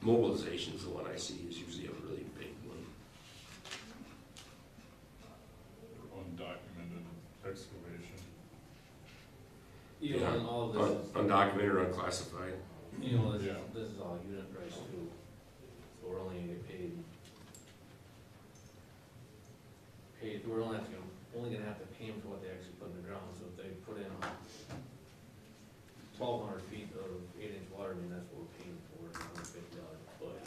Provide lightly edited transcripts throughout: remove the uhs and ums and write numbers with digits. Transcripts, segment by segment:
mobilization is the one I see is usually a really big one. Undocumented excavation. You know, and all of this is, Undocumented or unclassified. you know, Yeah. this is all unit price too, so we're only gonna get paid, we're only gonna have to pay them for what they actually put in the ground, so if they put in 1,200 feet of 8-inch water main, that's what we're paying for, $150 a foot.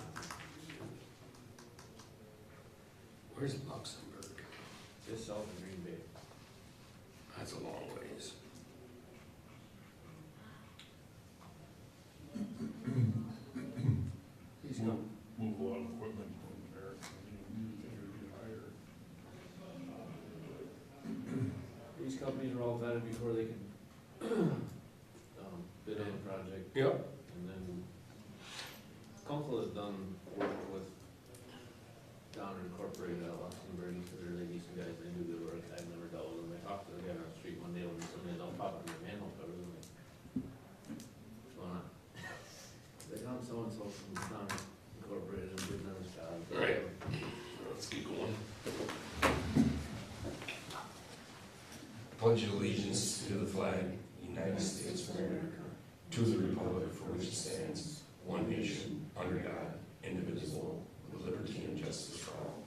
Where's Luxembourg? Just south of Green Bay. That's a long ways. These Move, com- move a lot of equipment from there, you think it would be higher. These companies are all vetted before they can bid on a project, Yep. and then council has done work with Donner Incorporated out of Luxembourg, because they're really decent guys, they do good work, I've never dealt with them, I talked to the guy on the street one day when somebody don't pop in their manhole covers, I'm like, what's going on? They got so-and-so from Donner Incorporated and did another job. Right. Let's keep going. Pledge allegiance to the flag, United States of America, to the republic for which it stands, one nation, under God, indivisible, with liberty and justice for all.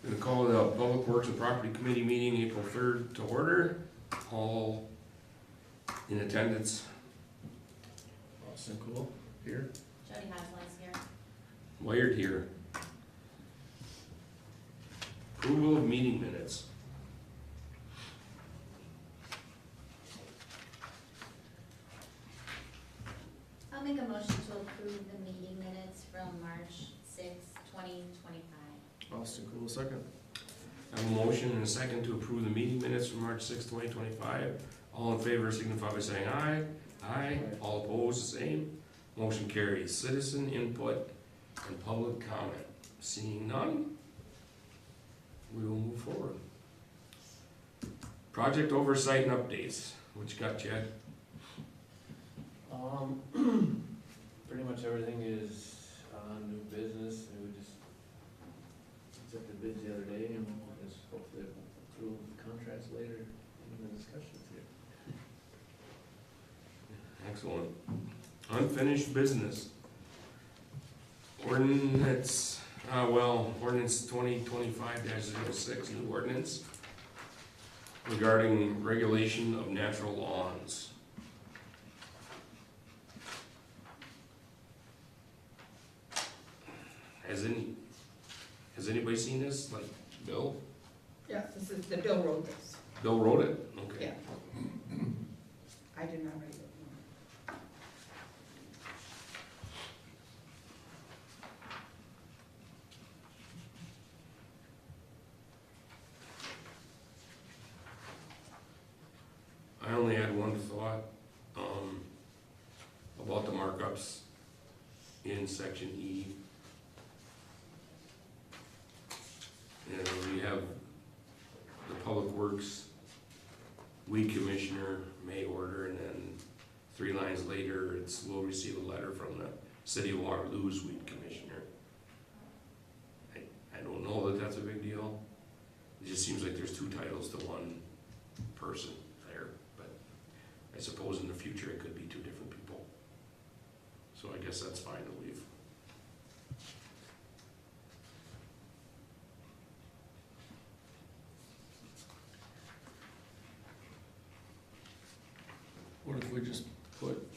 We're gonna call the Public Works and Property Committee meeting April 3rd to order. All in attendance. Austin Cool here. Jody Hodgeline's here. Wired here. Approval of meeting minutes. I'll make a motion to approve the meeting minutes from March 6th, 2025. Austin Cool, second. I have a motion and a second to approve the meeting minutes from March 6, 2025. All in favor signify by saying aye. Aye. All opposed, the same. Motion carries. Citizen input and public comment. Seeing none, we will move forward. Project oversight and updates. What you got, Chad? Pretty much everything is new business, and we just accepted bids the other day, and we'll just hopefully approve the contracts later in the discussions here. Excellent. Unfinished business. Ordinance, ordinance 2025-06, new ordinance regarding regulation of natural lawns. Has anybody seen this, like Bill? Yes, this is, the bill wrote this. Bill wrote it? Okay. Yeah. I did not write it. no. I only had one thought, about the markups in section E. And we have the Public Works weed commissioner may order, and then 3 lines later, it's will receive a letter from the City of Waterloo's weed commissioner. I don't know that that's a big deal. It just seems like there's 2 titles to one person there, but I suppose in the future it could be 2 different people. So I guess that's fine to leave. What if we just put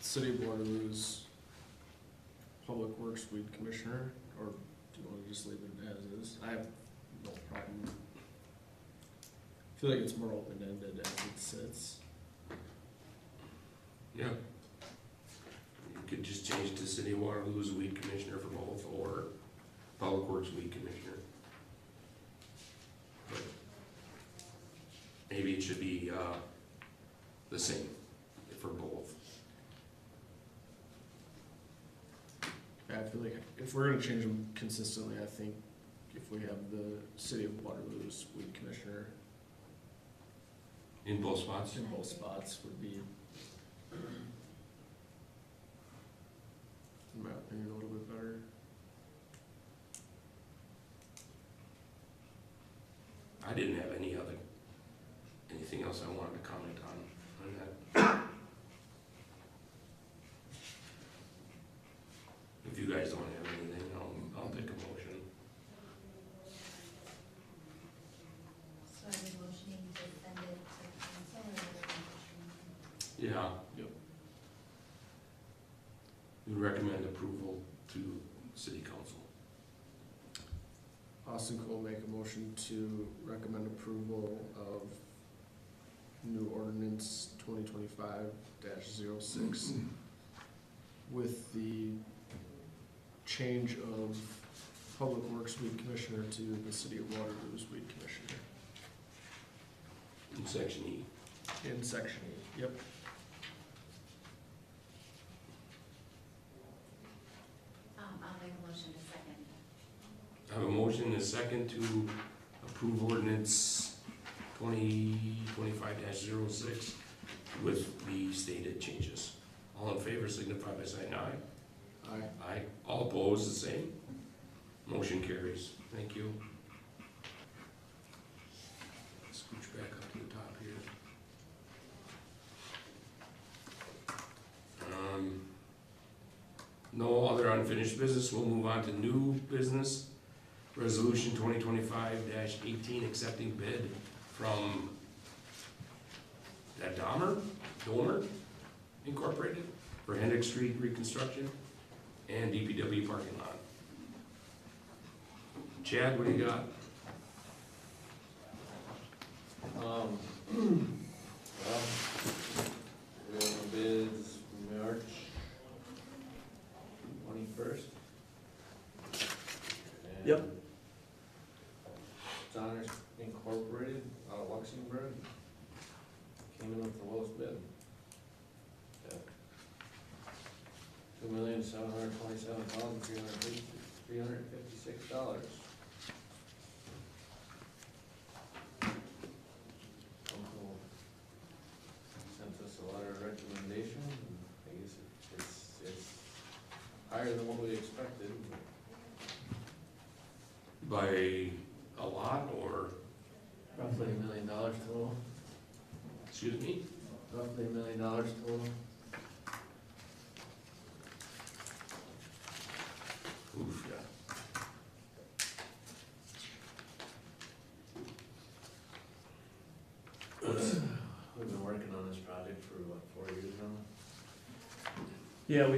City of Waterloo's Public Works Weed Commissioner, or do you wanna just leave it as is? I have no problem. I feel like it's more open-ended as it sits. Yeah. You could just change to City of Waterloo's weed commissioner for both, or Public Works weed commissioner. But maybe it should be, the same for both. Yeah, I feel like if we're gonna change them consistently, I think if we have the City of Waterloo's Weed Commissioner In both spots? in both spots would be, in my opinion, a little bit better. I didn't have anything else I wanted to comment on that. If you guys don't have anything, I'll take a motion. So are we motioning to send it to council or the motion? Yeah. Yep. We recommend approval to city council. Austin will make a motion to recommend approval of new ordinance 2025-06 with the change of Public Works Weed Commissioner to the City of Waterloo's Weed Commissioner In section E. in section E. Yep. I'll make a motion to second. I have a motion and a second to approve ordinance 2025-06 with the stated changes. All in favor signify by saying aye. Aye. Aye. All opposed, the same. Motion carries. Thank you. Scooch back up to the top here. No other unfinished business. We'll move on to new business. Resolution 2025-18, accepting bid from that Domer Incorporated for Hendrick Street reconstruction and DPW parking lot. Chad, what do you got? Well, we have bids March 21st. Yep. Donners Incorporated out of Luxembourg came in with the lowest bid. $2,727,356. Council sent us a letter of recommendation, and I guess it's higher than what we expected. By a lot or, Roughly $1 million total. excuse me? Roughly $1 million total. Oof, yeah. We've been working on this project for what, 4 years now? Yeah,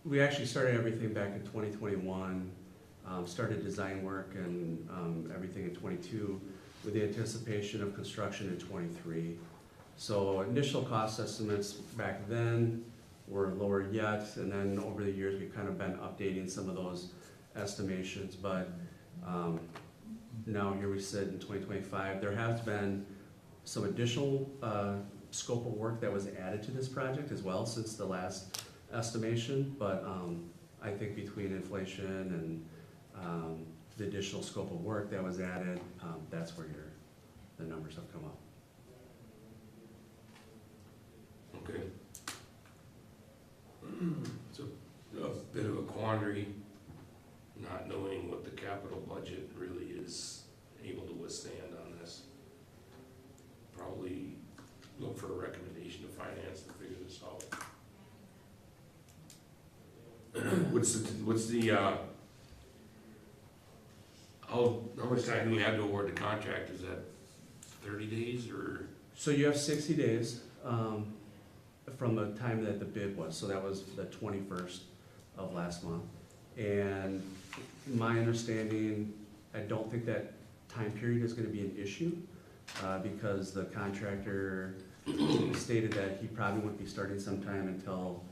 we actually started everything back in 2021, started design work and everything in 22 with the anticipation of construction in 23. So initial cost estimates back then were lower yet, and then over the years, we've kind of been updating some of those estimations, but now here we sit in 2025. There has been some additional scope of work that was added to this project as well since the last estimation, but I think between inflation and the additional scope of work that was added, that's where the numbers have come up. Okay. It's a bit of a quandary, not knowing what the capital budget really is able to withstand on this. Probably look for a recommendation to finance to figure this out. What's the how much time do we have to award the contract? Is that 30 days or? So you have 60 days from the time that the bid was, so that was the 21st of last month. And my understanding, I don't think that time period is gonna be an issue, because the contractor stated that he probably wouldn't be starting sometime until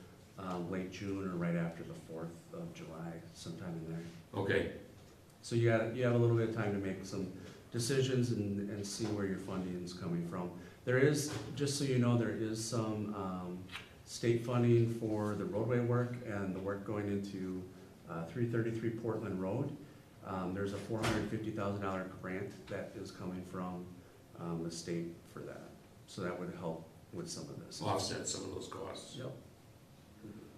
late June or right after the 4th of July, sometime in there. Okay, So you have a little bit of time to make some decisions and see where your funding is coming from. There is, just so you know, there is some state funding for the roadway work and the work going into 333 Portland Road. There's a $450,000 grant that is coming from the state for that. So that would help with some of this. Offset some of those costs. Yep.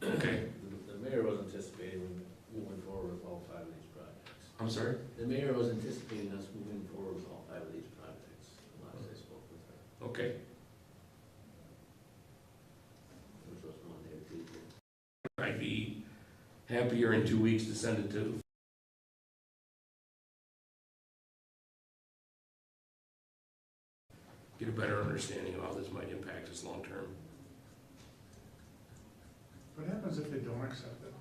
Okay, The mayor was anticipating moving forward with all 5 of these projects. I'm sorry? The mayor was anticipating us moving forward with all 5 of these projects, last I spoke with her, Okay. which was Monday or Tuesday. I'd be happier in 2 weeks to send it to. Get a better understanding of how this might impact us long term. What happens if they don't accept it?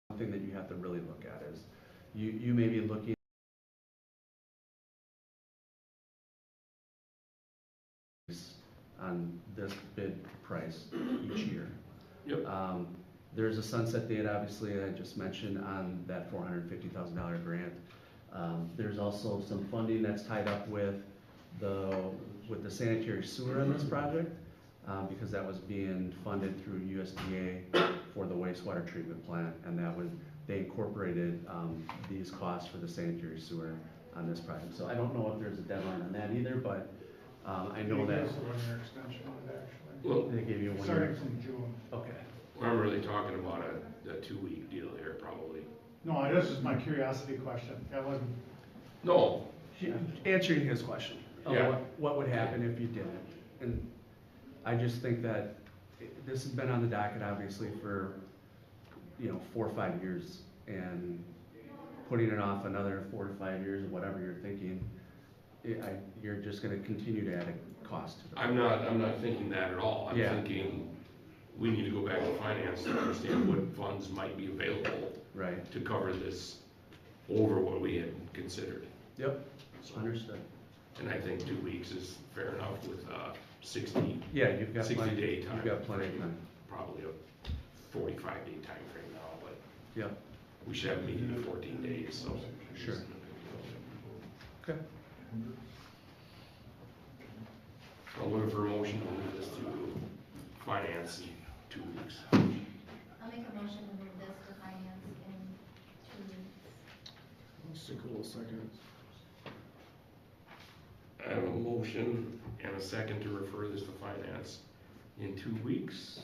One thing that you have to really look at is, you may be looking on this bid price each year. Yep. There's a sunset date, obviously, I just mentioned on that $450,000 grant. There's also some funding that's tied up with the sanitary sewer on this project, because that was being funded through USDA for the wastewater treatment plant, and they incorporated these costs for the sanitary sewer on this project. So I don't know if there's a deadline on that either, but I know that It's a 1-year extension on it, actually. Well, they gave you 1 Starting year. from June. Okay. I'm really talking about a 2-week deal here, probably. No, this is my curiosity question. That wasn't, No, Answering his question, Yeah. what would happen if you didn't? And I just think that this has been on the docket, obviously, for, 4 or 5 years, and putting it off another 4 to 5 years, whatever you're thinking, you're just gonna continue to add a cost to the. I'm not thinking that at all. I'm Yeah. thinking we need to go back to finance to understand what funds might be available Right, to cover this over what we had considered. yep, So, understood. and I think 2 weeks is fair enough with 60, Yeah, you've got 60 plenty, day time. you've got plenty of frame. time, Probably a 45 day time frame now, but yep, we should have a meeting in 14 days, so. sure. Okay. I'll look for a motion to move this to finance in 2 weeks. I'll make a motion to move this to finance in 2 weeks. Let's take a little second. I have a motion and a second to refer this to finance in 2 weeks.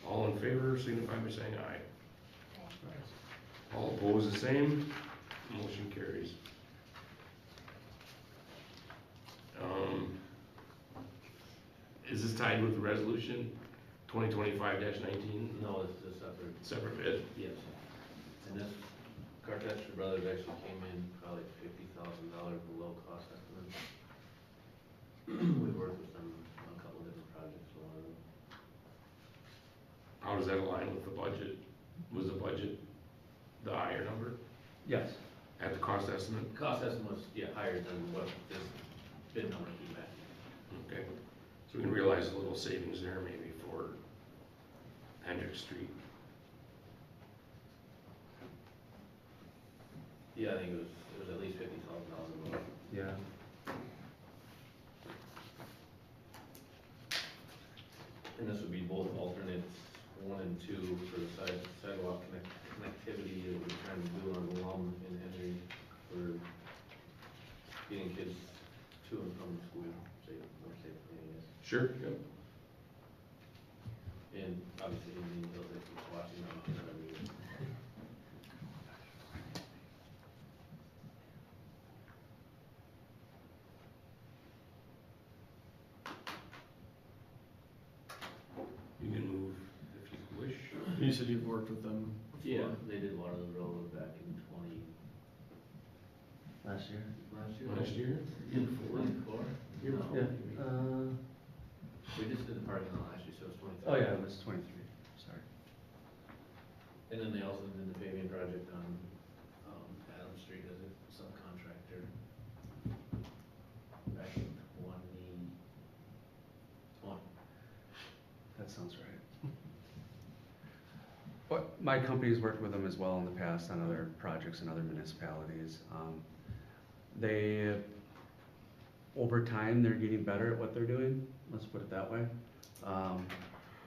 All in favor, signify by saying aye. Okay. All opposed, the same. Motion carries. Is this tied with the resolution 2025-19? No, it's a separate. Separate bid? Yes. And this, Carpenter Brothers actually came in probably $50,000 below cost estimate. We worked with them on a couple different projects, so one of them. How does that align with the budget? Was the budget the higher number Yes, at the cost estimate? Cost estimate was, higher than what this bid number came back. Okay, so we can realize a little savings there maybe for Hendrick Street. Yeah, I think it was at least $50,000 more. yeah, And this would be both alternates 1 and 2 for the sidewalk connectivity that we're trying to do on Lum and Henry for getting kids to and from school more safely, I guess. Sure. Yep. And obviously Indian Hills, if you're watching them, you know what I mean. You can move if you wish. You said you've worked with them before? Yeah, they did Waterloo Railroad back in last year. Last year? Year before? Year No, before. Yeah, We just did the parking lot last year, so it's 23. oh yeah, it was 23, sorry. And then they also did the paving project on, Adams Street as a subcontractor back in 20. But my company's worked with them as well in the past on other projects in other municipalities. They, over time, they're getting better at what they're doing, let's put it that way.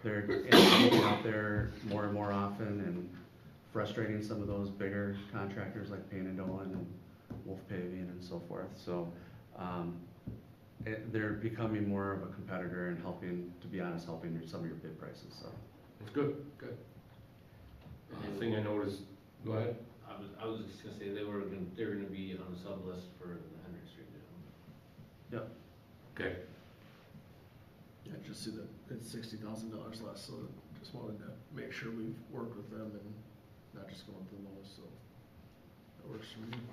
They're getting out there more and more often and frustrating some of those bigger contractors like Payne and Dolan and Wolf Paving and so forth. So, they're becoming more of a competitor and helping, to be honest, helping some of your bid prices, so. That's good, good. Thing I noticed, go ahead. I was just gonna say, they're gonna be on the sub list for the Henry Street job. Okay, Yeah, just see that it's $60,000 less, so just wanted to make sure we've worked with them and not just going with the lowest, so that works for me.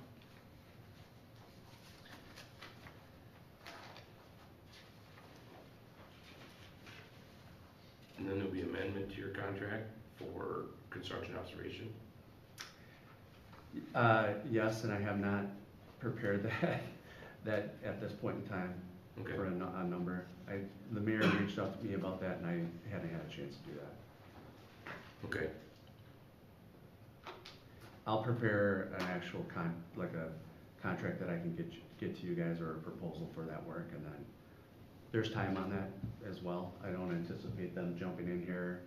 and then there'll be amendment to your contract for construction observation. Yes, and I have not prepared that at this point in time Okay, for a number. The mayor reached out to me about that and I hadn't had a chance to do that. okay, I'll prepare an actual like a contract that I can get to you guys, or a proposal for that work, and then there's time on that as well. I don't anticipate them jumping in here,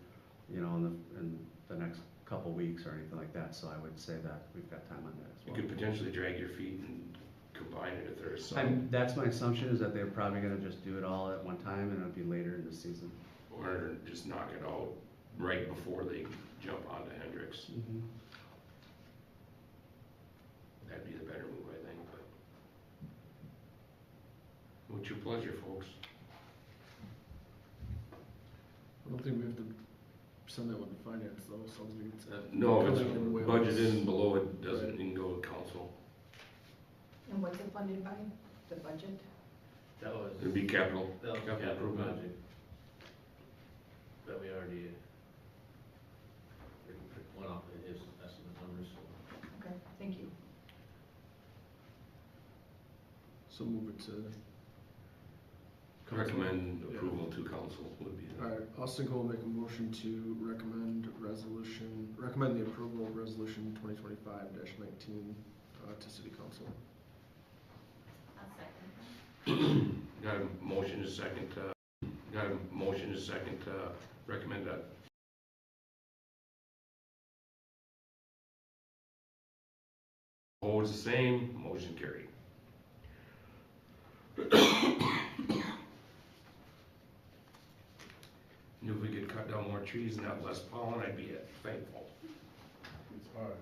you know, in the next couple weeks or anything like that, so I would say that we've got time on that as you well. could potentially drag your feet and combine it if there's some, That's my assumption, is that they're probably gonna just do it all at one time and it'll be later in the season. or just knock it out right before they jump onto Hendricks. That'd be the better move, I think, but what's your pleasure, folks? I don't think we have to send that one to finance though, sounds like it's. No, if Coming in it's Wales. budgeted and below it, doesn't, you can go to council. And what's it funded by, the budget? That was, It'd be capital, that was a capital capital improvement. project that we already went off of his estimate numbers, so. Okay, thank you. So move it to. Recommend Yeah. approval to council would be the. Alright, Austin Cole will make a motion to recommend the approval of resolution 2025-19 to city council. I'll second that. Got a motion to second to recommend that. Holds the same, motion carried. Knew if we could cut down more trees and have less pollen, I'd be thankful. It's hard.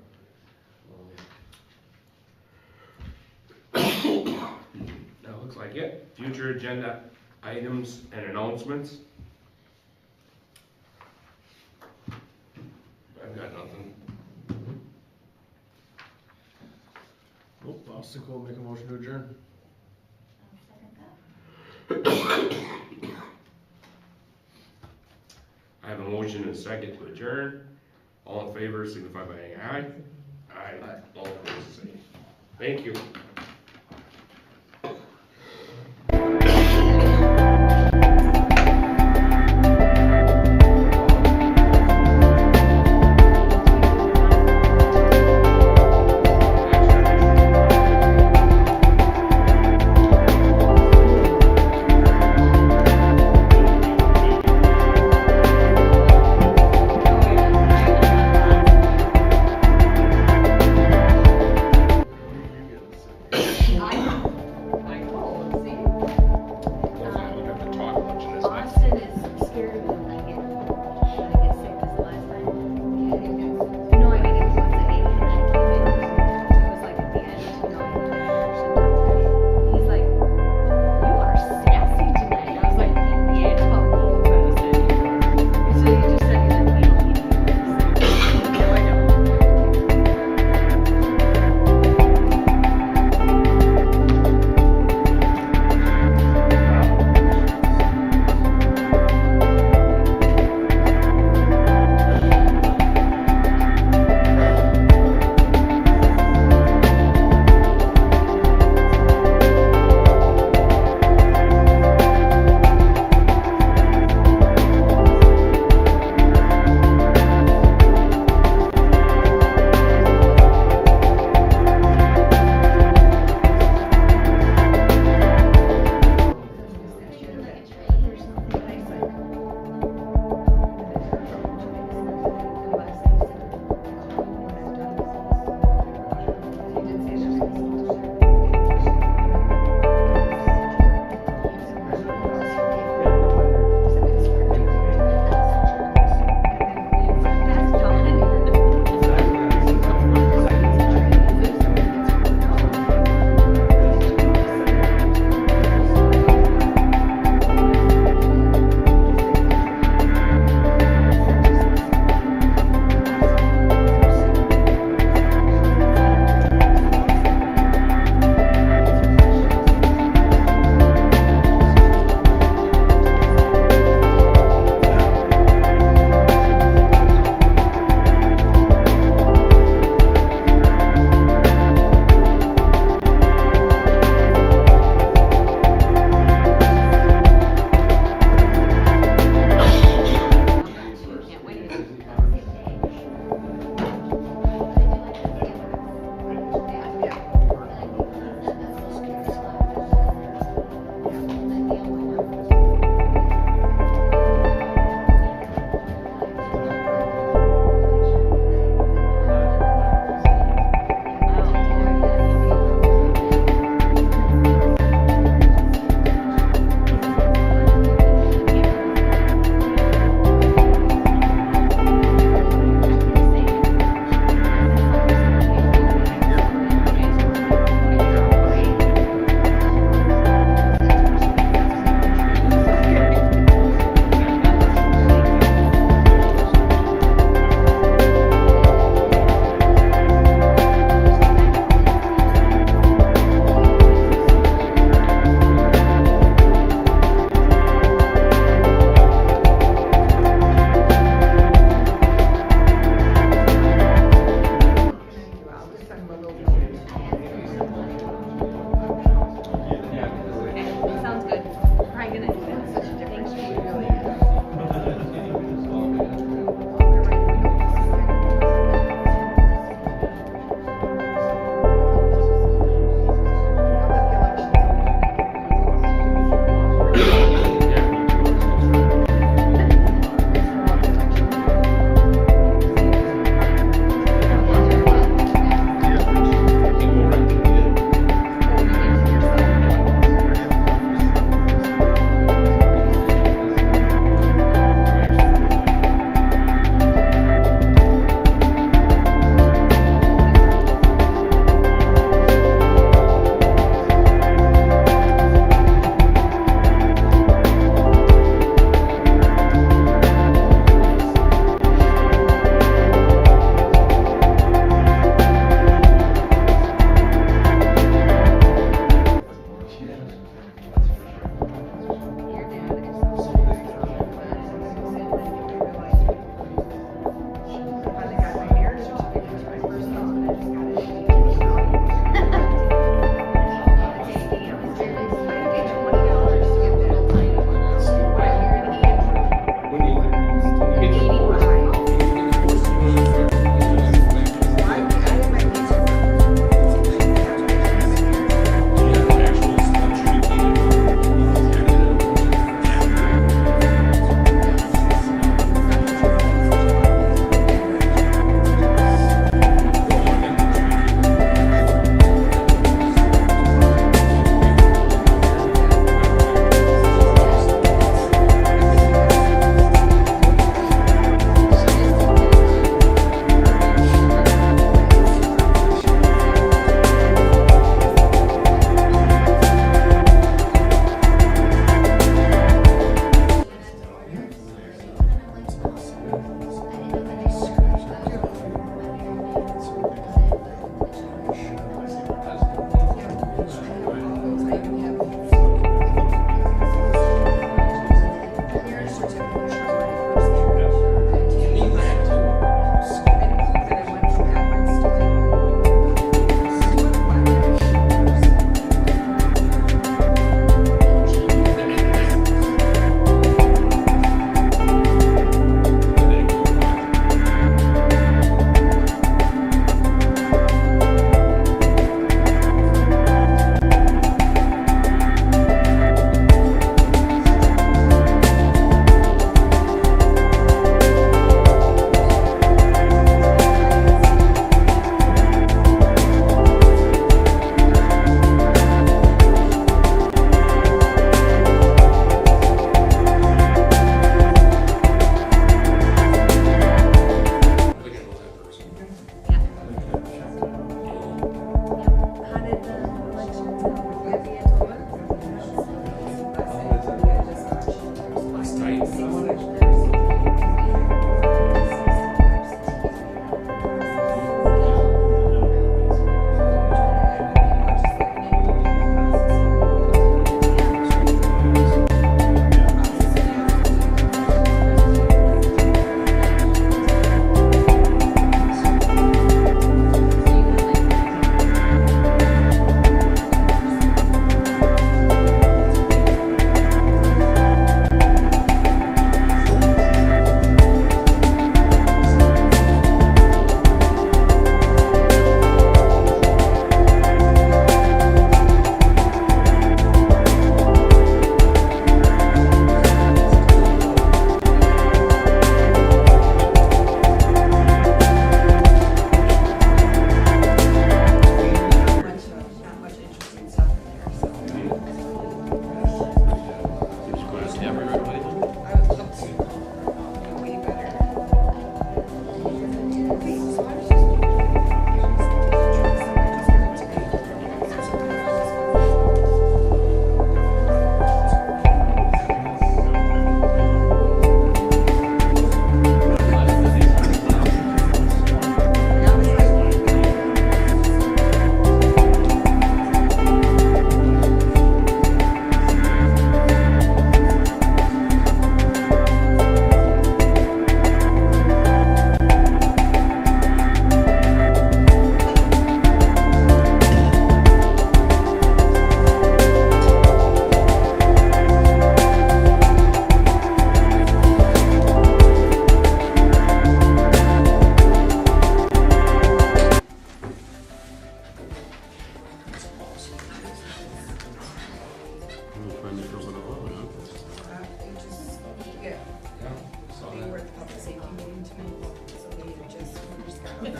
That looks like it. Future agenda items and announcements. I've got nothing. Nope, Austin Cole will make a motion to adjourn. I'll second that. I have a motion and a second to adjourn. All in favor, signify by saying aye. Aye. All opposed, the same. Thank you. You get a second.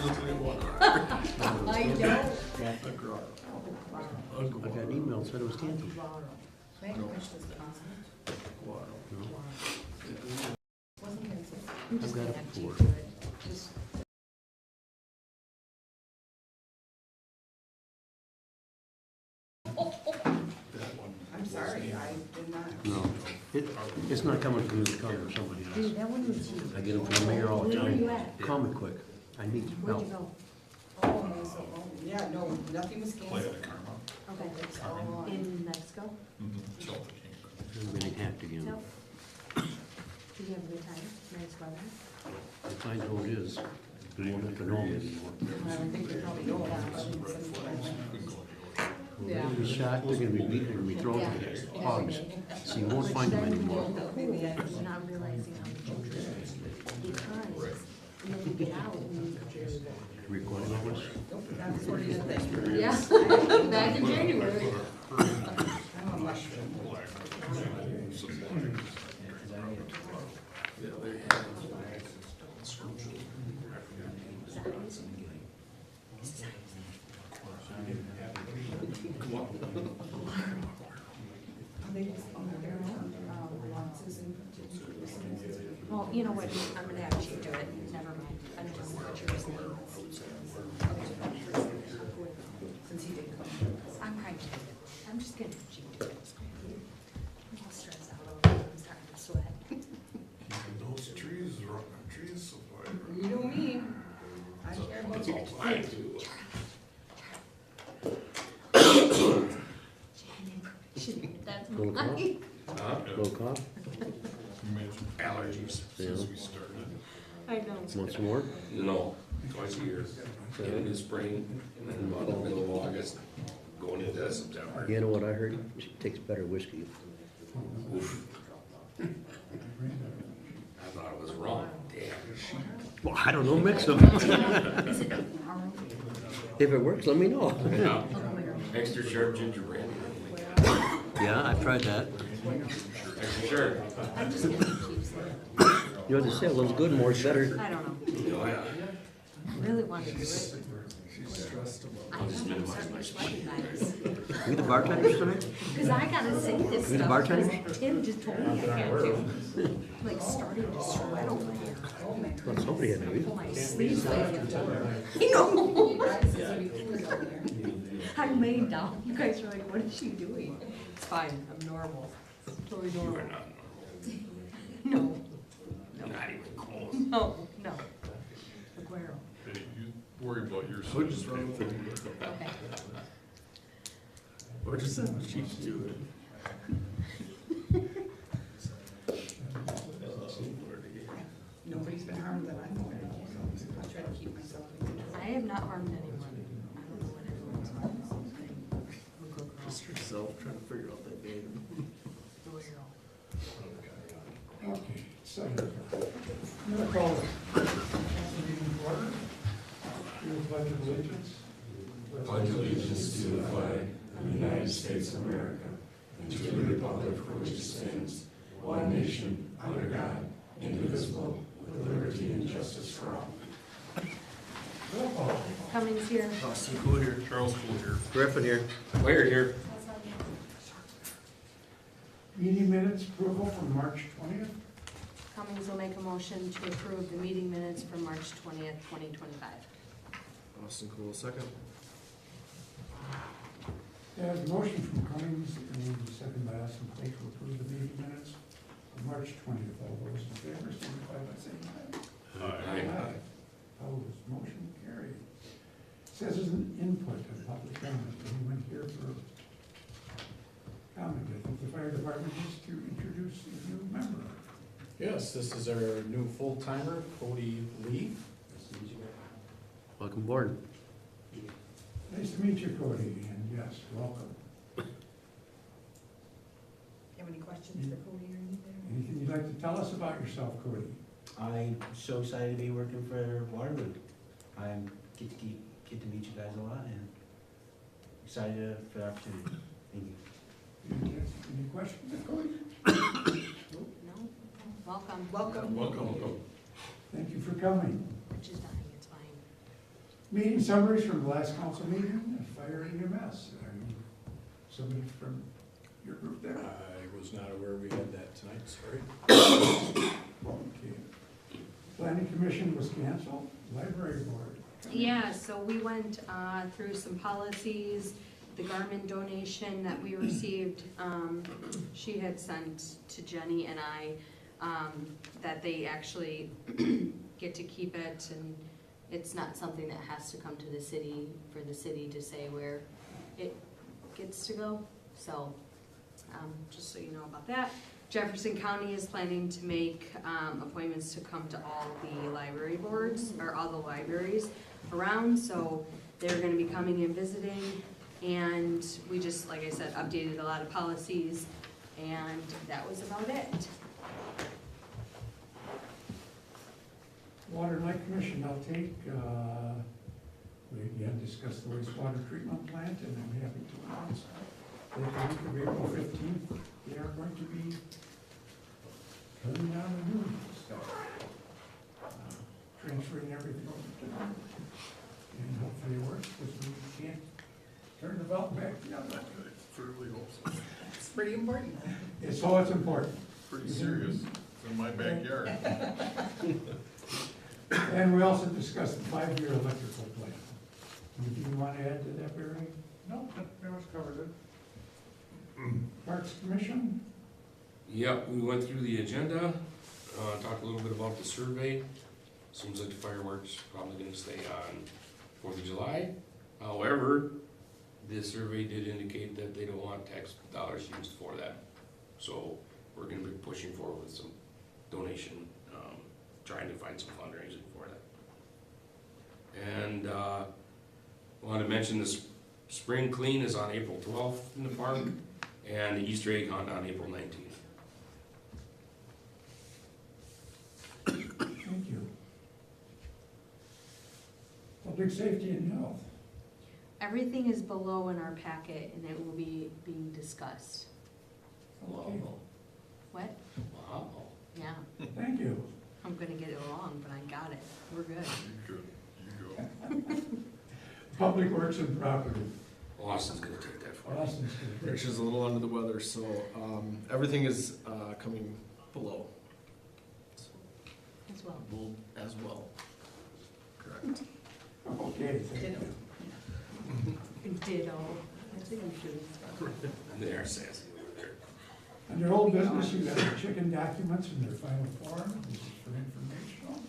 I know. A grotto. I got an email, said it was canceled. Vanquish was constant. Guado. Wasn't canceled. I've got it before. I'm sorry, I did not. No, it's not coming from this car or somebody else. Dude, that one was you. I get them from the mayor all the Where were you time. at? Call me quick. I need Where'd help. you go? Yeah, no, nothing was Play canceled. at a Karma. Okay. It's all on. In Mexico? Celtic King. I'm getting hacked again. No. Did you have a good time? Nice weather? I find who it is. They won't have to know me anymore. Well, I think they probably know that. Well, they're gonna be shot, they're gonna be beaten, they're gonna be thrown to hogs. So you won't find them anymore. You're not realizing how much it is. Because when you get out, Recording all this? That's what it is. yeah, back in January. I'm a mushroom. Yeah, they They just, their Susan. Well, you know what, I'm gonna have you do it, never mind. I don't know what yours name. Since he didn't come. I'm probably, I'm just gonna have you do it. I'm all stressed out over it, I'm starting to sweat. Those trees, trees supply. You know me. I care about It's all fine too. That's Little cough? mine. Huh? Little cough? Allergies. Since we started. I know. Want some more? No, twice a year. In the spring, and then about the middle of August, going into September. You know what I heard? She takes better whiskey. Oof. I thought it was wrong. Damn. Well, I don't know, mix them. Is it tomorrow? If it works, let me know. Yeah. Extra sharp ginger brandy. Yeah, I've tried that. Extra sharp. I just get cheap. You know what they say, a little good, more's better. I don't know. Oh, yeah. I really want to do it. she's stressed about. I know, I'm starting to sweat, guys. We the bartenders tonight? Cause I gotta say this We the stuff, bartender? cause Tim just told me I can't do. Like starting to sweat over here. Well, somebody had to be. Pull my sleeves up. You know, I'm laying down. You guys are like, what is she doing? It's fine, I'm normal. Totally You normal. are not No, normal. Not even close. no, no. Aguero. Hey, you worry about your. We'll just run with it. Okay. Or just have a cheap do Nobody's been harmed that I know of, so I try to keep myself in control. I have not harmed anyone. I don't know what everyone's harmed. Just yourself trying to figure out that game. Okay, so, I'm gonna call this meeting to order. Do the pledge of allegiance. Pledge allegiance to the flag of the United States of America and to the republic for which it stands, one nation, under God, indivisible, with liberty and justice for all. Roll call. Cummings here. Austin Cool here. Charles Poole here. Griffin here. Where here? Meeting minutes approval from March 20th. Cummings will make a motion to approve the meeting minutes for March 20th, 2025. Austin Cool, second. There's a motion from Cummings and second by Austin Cole to approve the meeting minutes of March 20th. All those in favor, signify by saying aye. Aye. Opposed, motion carried. Says as an input and public comment, anyone here for comment? I think the fire department needs to introduce a new member. Yes, this is our new full-timer, Cody Lee. Welcome aboard. Nice to meet you, Cody, and yes, welcome. You have any questions for Cody or anything? Anything you'd like to tell us about yourself, Cody? I'm so excited to be working for Waterloo. I'm get to meet you guys a lot and excited for the opportunity. Thank you. Any questions, Cody? No? Welcome. Welcome. Welcome. Thank you for coming. Rich is dying, it's fine. Meeting summaries from the last council meeting, and fire and EMS. Are you, somebody from your group there? I was not aware we had that tonight, sorry. Okay. Planning commission was canceled, library board. Yeah, so we went through some policies, the Garmin donation that we received, she had sent to Jenny and I, that they actually get to keep it, and it's not something that has to come to the city, for the city to say where it gets to go, so, just so you know about that. Jefferson County is planning to make appointments to come to all the library boards, or all the libraries around, so they're gonna be coming and visiting, and we just, like I said, updated a lot of policies, and that was about it. Water and Light Commission, I'll take, we again discussed the wastewater treatment plant, and I'm happy to announce that the week of April 15th, they are going to be turning down the new stuff, transferring everything over to them. And hopefully it works, because we can't turn the valve back together. Certainly hope so. It's pretty important. It's all it's important. Pretty serious. It's in my backyard. And we also discussed the 5-year electrical plan. Anything you want to add to that, Barry? No, that pretty much covered it. Parks Commission? Yep, we went through the agenda, talked a little bit about the survey. Seems like the fireworks probably gonna stay on 4th of July. However, this survey did indicate that they don't want tax dollars used for that. So we're gonna be pushing forward with some donation, trying to find some fundraising for that. And wanted to mention this spring clean is on April 12th in the park, and the Easter egg hunt on April 19th. Thank you. Public safety and health. Everything is below in our packet, and it will be being discussed. Okay. What? Wow. Yeah, Thank you. I'm gonna get it wrong, but I got it, we're good. You go. Public works and property. Austin's gonna take that for me. Austin's good. Rich is a little under the weather, so, everything is, coming below. As well. Well, as well. Correct. Okay, thank you. Ditto. That's what you should. They are sassy over there. Under old business, you got the chicken documents in their final form. This is for informational.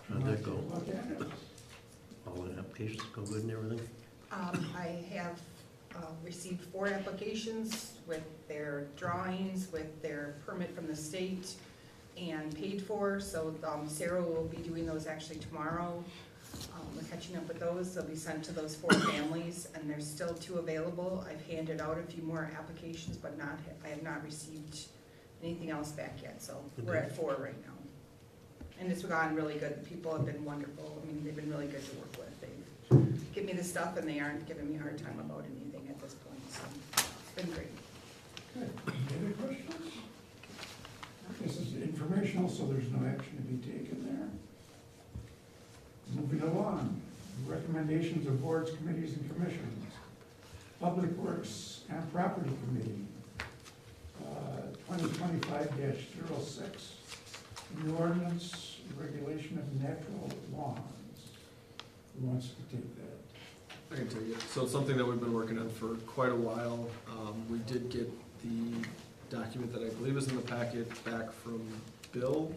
How'd that go? Look at it. All the applications go good and everything? I have received 4 applications with their drawings, with their permit from the state, and paid for, so Sarah will be doing those actually tomorrow. We're catching up with those. They'll be sent to those 4 families, and there's still 2 available. I've handed out a few more applications, but I have not received anything else back yet, so we're at 4 right now. And it's gone really good. The people have been wonderful. I mean, they've been really good to work with. They give me the stuff, and they aren't giving me a hard time about anything at this point, so it's been great. Good. Any other questions? This is informational, so there's no action to be taken there. Moving along, recommendations of boards, committees, and commissions. Public Works and Property Committee, 2025-06, new ordinance, regulation of natural lawns. Who wants to take that? I can take it. So it's something that we've been working on for quite a while. We did get the document that I believe is in the packet back from Bill.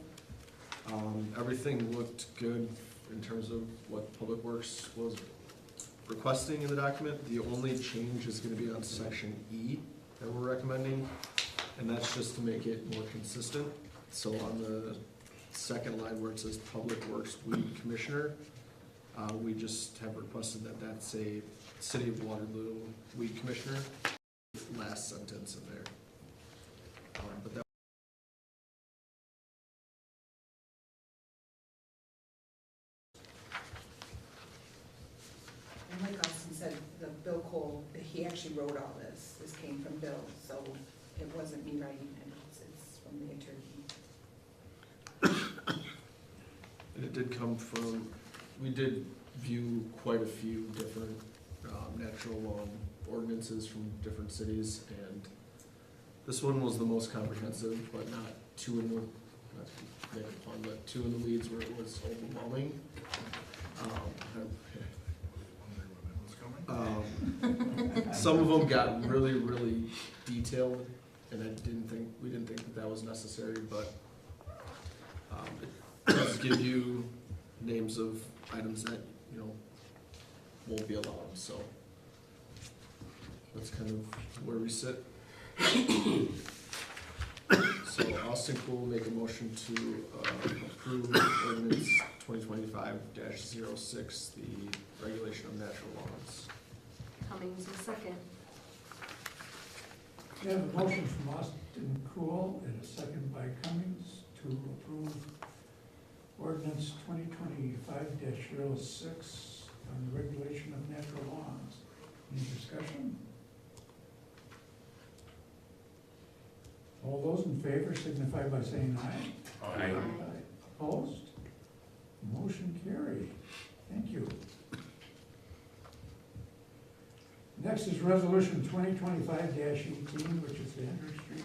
Everything looked good in terms of what Public Works was requesting in the document. The only change is gonna be on section E that we're recommending, and that's just to make it more consistent. So on the second line where it says Public Works Weed Commissioner, we just have requested that that's a City of Waterloo Weed Commissioner, last sentence in there. But that And like Austin said, the Bill Cole, he actually wrote all this. This came from Bill, so it wasn't me writing it. It's from the attorney. And it did come from, we did view quite a few different natural lawn ordinances from different cities, and this one was the most comprehensive, but not too in the, not to make a pun, but too in the weeds where it was overwhelming. Some of them got really, really detailed, and we didn't think that was necessary, but it does give you names of items that, won't be allowed, so that's kind of where we sit. So Austin Cool will make a motion to approve ordinance 2025-06, the regulation of natural lawns. Cummings is second. We have a motion from Austin Cool and a second by Cummings to approve ordinance 2025-06 on the regulation of natural lawns. Any discussion? All those in favor signify by saying aye. Aye. Opposed? Motion carried. Thank you. Next is resolution 2025-18, which is the Henry Street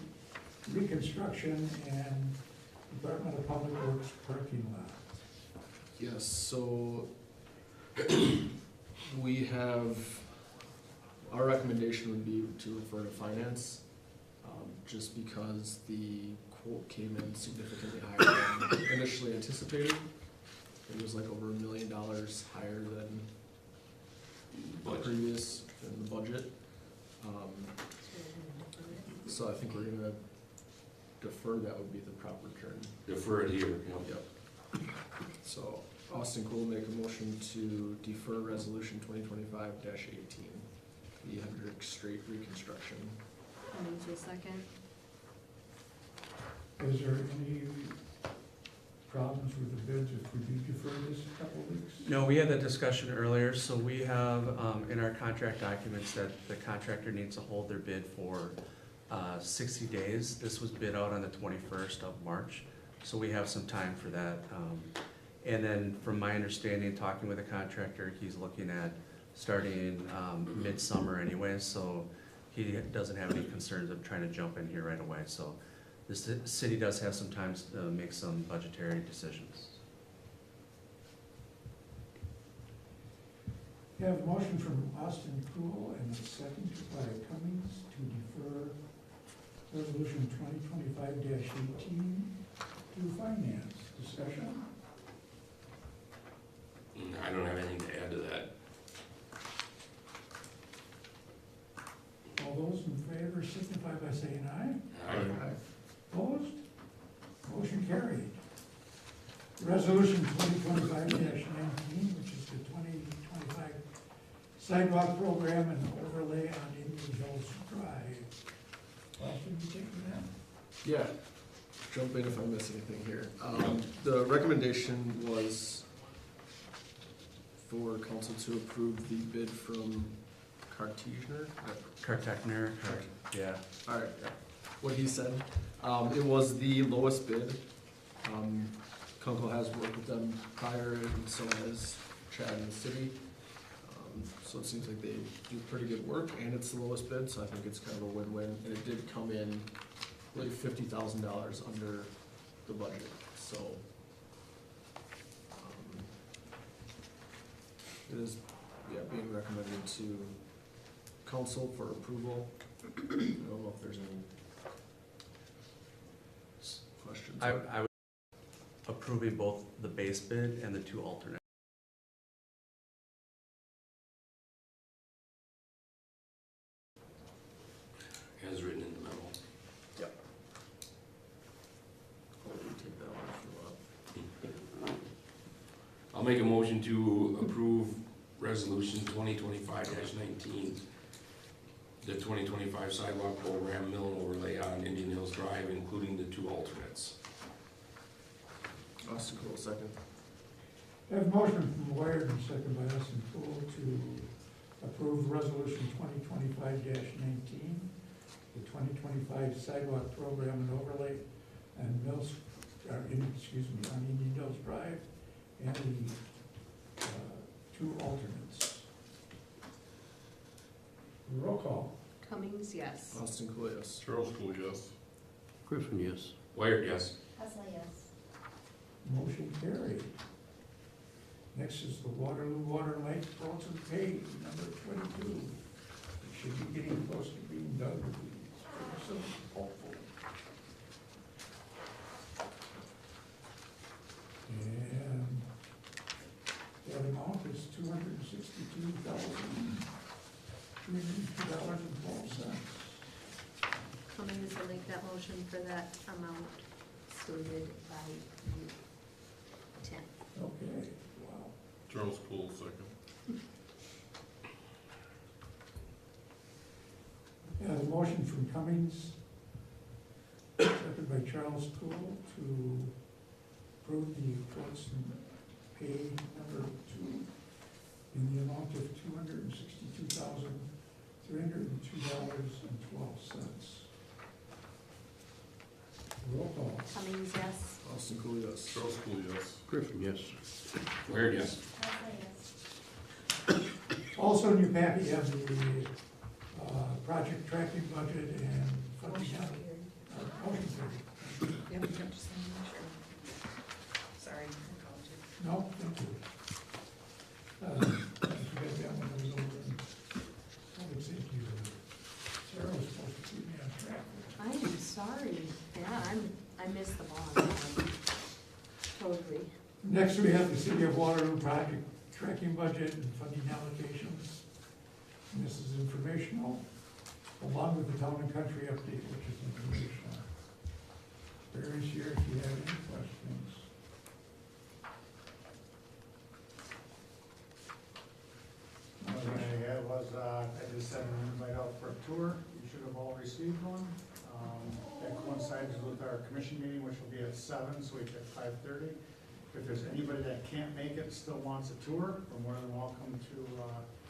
reconstruction and Department of Public Works parking lot. Yes, so we have, our recommendation would be to refer to finance, just because the quote came in significantly higher than initially anticipated. It was like over $1 million higher than the previous in the budget. So I think we're gonna defer, that would be the proper term. Defer it here. Yep. So Austin Cool make a motion to defer resolution 2025-18, the Hendrick Street reconstruction. Cummings is second. Is there any problems with the bids if we do defer this a couple of weeks? No, we had that discussion earlier, so we have in our contract documents that the contractor needs to hold their bid for 60 days. This was bid out on the 21st of March, so we have some time for that. And then from my understanding, talking with the contractor, he's looking at starting midsummer anyway, so he doesn't have any concerns of trying to jump in here right away. So the city does have some time to make some budgetary decisions. We have a motion from Austin Cool and a second by Cummings to defer resolution 2025-18 to finance. Discussion? I don't have anything to add to that. All those in favor signify by saying aye. Aye. Opposed? Motion carried. Resolution 2025-19, which is the 2025 sidewalk program and overlay on Indian Hills Drive. Austin, you taking that? Yeah, jump in if I miss anything here. The recommendation was for council to approve the bid from Cartesianer. Cartechner, yeah. All right, what he said. It was the lowest bid. Kunkel has worked with them prior, and so has Chad in the city. So it seems like they do pretty good work, and it's the lowest bid, so I think it's kind of a win-win. And it did come in like $50,000 under the budget, so it is, being recommended to council for approval. I don't know if there's any questions. I would approving both the base bid and the two alternates. As written in the memo. Yep. I'll take that one if you want. I'll make a motion to approve resolution 2025-19, the 2025 sidewalk program mill and overlay on Indian Hills Drive, including the two alternates. Austin Cool, second. I have a motion from Wired and second by Austin Cool to approve resolution 2025-19, the 2025 sidewalk program and overlay and Mills, on Indian Hills Drive, and the 2 alternates. Roll call. Cummings, yes. Austin Cool, yes. Charles School, yes. Griffin, yes. Wired, yes. Hustler, yes. Motion carried. Next is the Waterloo Water and Light Bronson Page, number 22. It should be getting close to being done. So hopeful. And that amount is $262,302.12. Cummings will make that motion for that amount stated by you. Tim. Okay, wow. Charles School, second. Yeah, the motion from Cummings, seconded by Charles Poole, to approve the quotes and pay number 2 in the amount of $262,302.12. Roll call. Cummings, yes. Austin Cool, yes. Charles School, yes. Griffin, yes. Wired, yes. Hustler, yes. Also in your packet, you have the project tracking budget and funding. Motion Motion carried. Yep, yep, just wanna make sure. Sorry, I called you. No, thank you. I forgot that one, I was over in public safety. Sarah was supposed to keep me on track. I am sorry. Yeah, I missed the ball. Totally. Next, we have the City of Waterloo project tracking budget and funding allocations. And this is informational, along with the town and country update, which is informational. Barry's here if you have any questions. What I had was, I just sent an invite out for a tour. You should have all received one. That coincides with our commission meeting, which will be at 7, so we at 5:30. If there's anybody that can't make it, still wants a tour, we're more than welcome to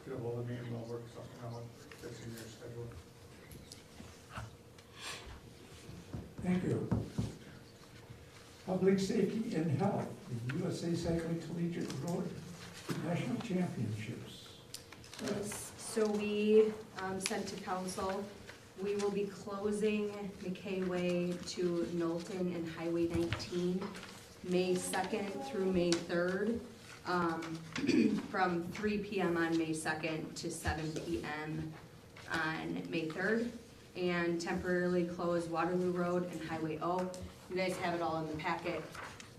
get a hold of me and we'll work something out that's in your schedule. Thank you. Public safety and health, the USA Cycling Collegiate Road National Championships. Yes, so we sent to council, we will be closing McKay Way to Knowlton and Highway 19, May 2nd through May 3rd, from 3 PM on May 2nd to 7 PM on May 3rd, and temporarily close Waterloo Road and Highway O. You guys have it all in the packet.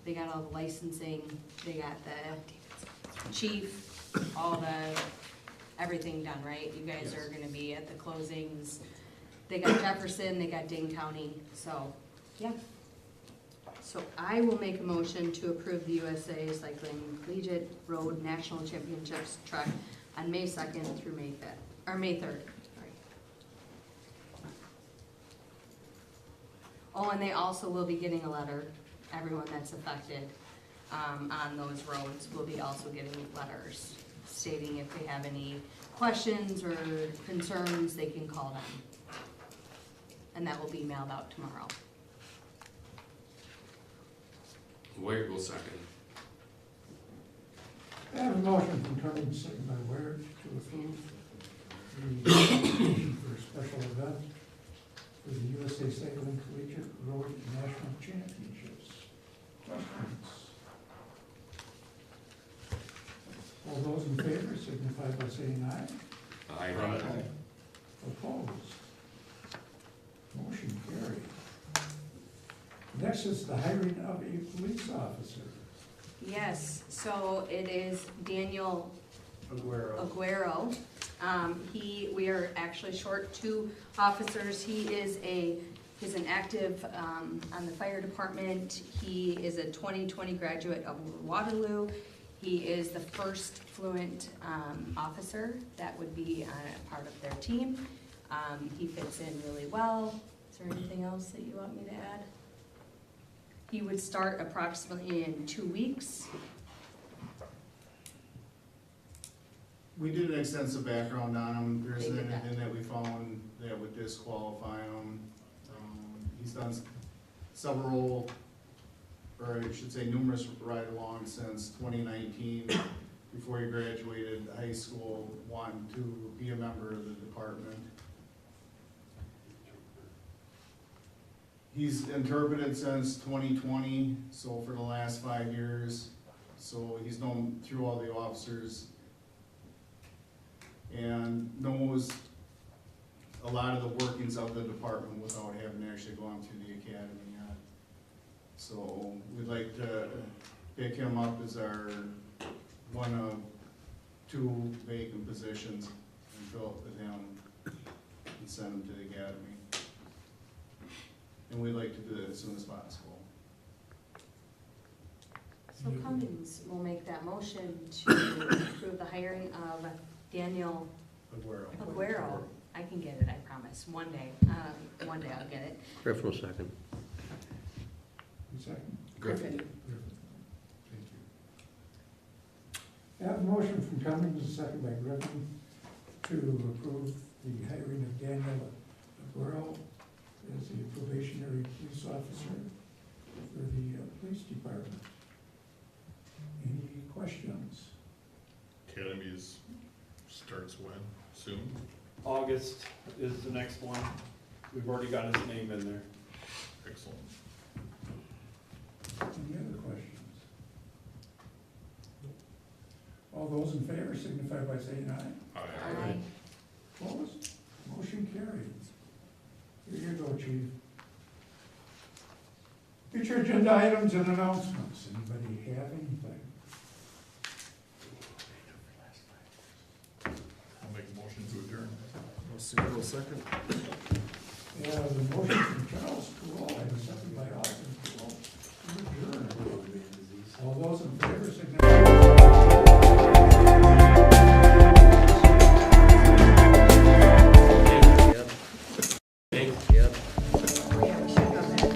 They got all the licensing, they got the chief, all the, everything done, right? You guys are gonna be at the closings. They got Jefferson, they got Dane County, so, yeah. So I will make a motion to approve the USA Cycling Collegiate Road National Championships track on May 2nd through May 5th, or May 3rd, sorry. Oh, and they also will be getting a letter, everyone that's affected, on those roads will be also getting letters stating if they have any questions or concerns, they can call them. And that will be mailed out tomorrow. Wired will second. I have a motion from Cummings, second by Ware, to approve the application for a special event for the USA Cycling Collegiate Road National Championships. Questions? All those in favor signify by saying aye. Aye. Opposed? Motion carried. Next is the hiring of a police officer. Yes, so it is Daniel Aguero. We are actually short 2 officers. He's an active, on the fire department. He is a 2020 graduate of Waterloo. He is the first fluent, officer that would be a part of their team. He fits in really well. Is there anything else that you want me to add? He would start approximately in 2 weeks. We did an extensive background on him. There They isn't did that. anything that we found that would disqualify him. He's done several, or I should say numerous ride-alongs since 2019. before he graduated high school, wanting to be a member of the department. He's interpreted since 2020, so for the last 5 years. So he's known through all the officers and knows a lot of the workings of the department without having actually gone through the academy yet. So we'd like to pick him up as our one of 2 vacant positions and fill it with him and send him to the academy. And we'd like to do it as soon as possible. So Cummins will make that motion to approve the hiring of Daniel Aguero. I can get it, I promise, one day I'll get it. Griffin will second. Second. Griffin. Thank you. I have a motion from Cummings, a second by Griffin, to approve the hiring of Daniel Aguero as the probationary police officer for the police department. Any questions? Academies starts when? Soon? August is the next one. We've already got his name in there. Excellent. Any other questions? All those in favor signify by saying aye. Aye. Opposed? Motion carried. Here you go, chief. Future agenda items and announcements. Anybody have anything? I'll make a motion to adjourn. I'll second. We have a motion from Charles Cool and a second by Austin Cool. To adjourn. All those in favor signify. Yeah, we should have done that.